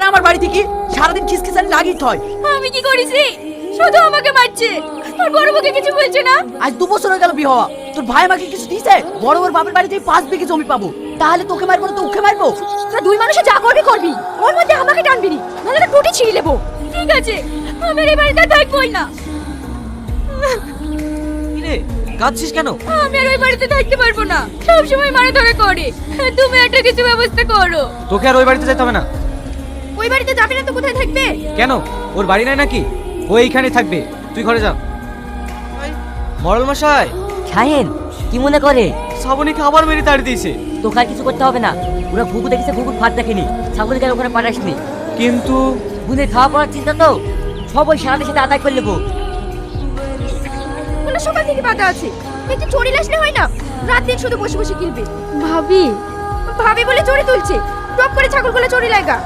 আমার বাড়ি থেকে সারাদিন খিসখিসানি লাগিয়ে হয়। আমি কি করেছি? শুধু আমাকে মারছে আর বড় বউকে কিছু বলছে না। আজ 2 বছর হয়ে গেল বিয়ে হওয়া, তোর ভাই আমাকে কিছু দিয়েছে? বড় ওর বাপের বাড়িতে 5 বিঘে জমি পাবো, তাহলে তোকে মারবো না তো ওকে মারবো? তোরা দুই মানুষে যা করবি করবি, ওর মধ্যে আমাকে টানবি না, নাহলে তো টুটি ছিঁড়ে নেবো। ঠিক আছে, আমি আর এই বাড়িতে থাকবোই না। কিরে কাঁদছিস কেন? আমি আর ওই বাড়িতে থাকতে পারবো না, সব সময় মারা ধরে করে। তুমি একটা কিছু ব্যবস্থা করো। তোকে আর ওই বাড়িতে যেতে হবে না। ওই বাড়িতে যাবে না তো কোথায় থাকবে? কেন, ওর বাড়ি নাই নাকি? ও এইখানে থাকবে, তুই ঘরে যা। মরল মশাই, শাহিন কি মনে করে? শ্রাবণীকে আবার মেরে তাড়ি দিয়েছে। তোকে আর কিছু করতে হবে না, ওরা ঘুঘু দেখেছে, ঘুঘুর ফাঁদ দেখেনি, ছাগলকে আর ওখানে পাঠাসনি। কিন্তু গুনের খাওয়া পড়ার চিন্তা তো সব ওই সারাদের সাথে আদায় করে নেবো। কোনো সকাল থেকে বাধা আছে, একটু চড়ি আসলে হয় না? রাত দিন শুধু বসে বসে কিনবে। ভাবি ভাবি বলে চড়ি তুলছে, টপ করে ছাগলগুলো চড়ি লাগা।